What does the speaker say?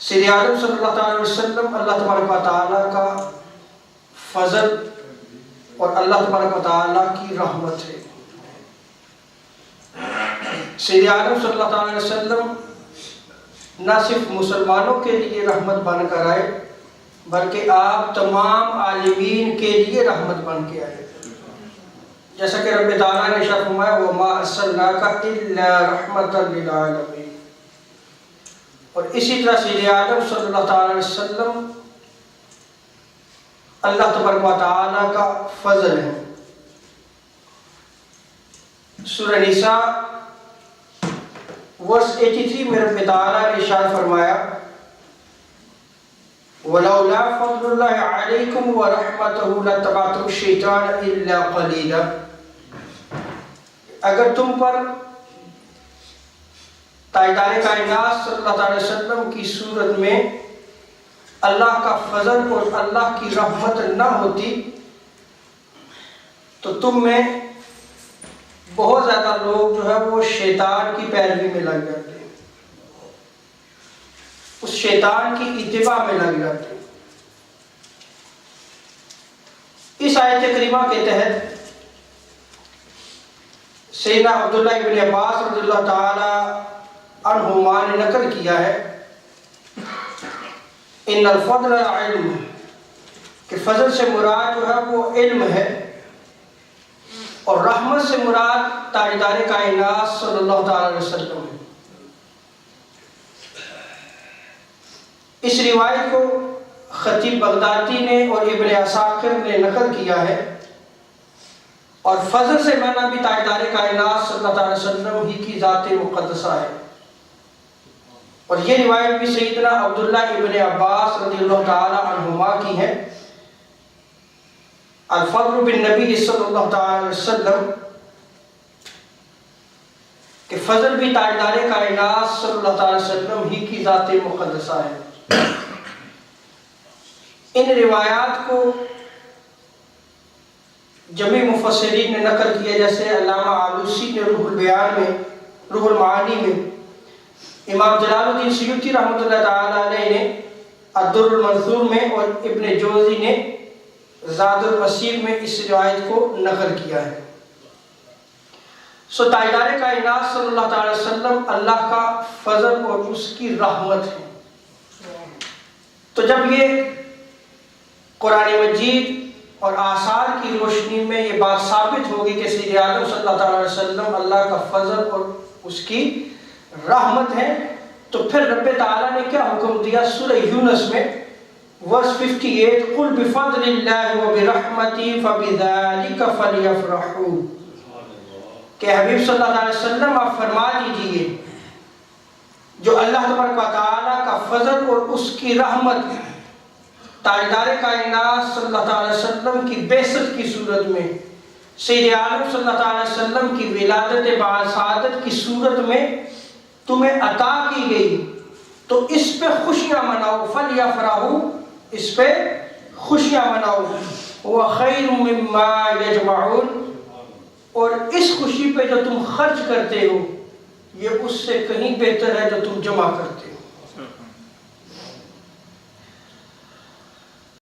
سید عالم صلی اللہ علیہ وسلم اللہ تبارک و تعالیٰ کا فضل اور اللہ تبارک و تعالیٰ کی رحمت ہے۔ سید عالم صلی اللہ علیہ وسلم نہ صرف مسلمانوں کے لیے رحمت بن کر آئے بلکہ آپ تمام عالمین کے لیے رحمت بن کے آئے، جیسا کہ رب تعالیٰ نے ارشاد فرمایا وَمَا أَرْسَلْنَاكَ إِلَّا رَحْمَةً لِلْعَالَمِينَ۔ اور اسی طرح سید عالم صلی اللہ علیہ وسلم اللہ تبارک و تعالیٰ کا فضل ہے۔ سورہ نساء ورس 83 میں رب تعالیٰ نے ارشاد فرمایا وَلَوْلَا فَضْلُ اللَّهِ عَلَيْكُمْ وَرَحْمَتُهُ لَاتَّبَعْتُمُ الشَّيْطَانَ إِلَّا قَلِيلًا۔ اگر تم پر تاجدار کائنات صلی اللہ علیہ وسلم کی صورت میں اللہ کا فضل اور اللہ کی رحمت نہ ہوتی تو تم میں بہت زیادہ لوگ جو ہے وہ شیطان کی پیروی میں لگ جاتے، اس شیطان کی اتباع میں لگ جاتے۔ اس آیت کریمہ کے تحت سیدنا عبداللہ ابن عباس رضی اللہ تعالی عنہما نے نقل کیا ہے ان الفضل علم، کہ فضل سے مراد جو ہے وہ علم ہے، اور رحمت سے مراد تاجدار کائنات صلی اللہ علیہ وسلم ہے۔ اس روایت کو خطیب بغدادی نے اور ابن عساکر نے نقل کیا ہے، اور فضل سے معنی بھی تاجدار کائنات صلی اللہ علیہ وسلم ہی کی ذات مقدسہ ہے۔ اور یہ روایت بھی سیدنا عبداللہ ابن عباس رضی اللہ تعالی عنہما کی ہے۔ الفضل بالنبی صلی اللہ علیہ وسلم کہ فضل بھی تاجدار کائنات صلی اللہ علیہ وسلم ہی کی ذات مقدسہ ہے۔ ان روایات کو جمع مفسرین نے نقل کیا، جیسے علامہ آلوسی نے روح البیان میں، روح المعانی میں، امام جلال الدین سیوطی رحمۃ اللہ تعالی علیہ نے الدر المنثور میں، اور ابن جوزی نے زاد المسیر میں اس روایت کو نقل کیا ہے۔ سو تاجدار کائنات صلی اللہ علیہ وسلم اللہ کا فضل اور اس کی رحمت ہے۔ تو جب یہ قرآن مجید اور آثار کی روشنی میں یہ بات ثابت ہوگی کہ سید عالم صلی اللہ علیہ وسلم اللہ کا فضل اور اس کی رحمت ہے، تو پھر رب تعالیٰ نے کیا حکم دیا سورہ یونس میں ورس 58 قُلْ بِفَضْلِ اللَّهِ وَبِرَحْمَتِهِ فَبِذَلِكَ فَلْيَفْرَحُوا، کہ حبیب صلی اللہ علیہ وسلم آپ فرما دیجئے جو اللہ تبارک و تعالیٰ کا فضل اور اس کی رحمت تاجدار کائنات صلی اللہ علیہ وسلم کی بعثت کی صورت میں، سید عالم صلی اللہ علیہ وسلم کی ولادت بعد سعادت کی صورت میں تمہیں عطا کی گئی، تو اس پہ خوشیاں مناؤ، فَلْيَفْرَحُوا، اس پہ خوشیاں مناؤ، وَخَيْرٌ مِّمَّا يَجْمَعُونَ، اور اس خوشی پہ جو تم خرچ کرتے ہو یہ اس سے کہیں بہتر ہے جو تم جمع کرتے ہو۔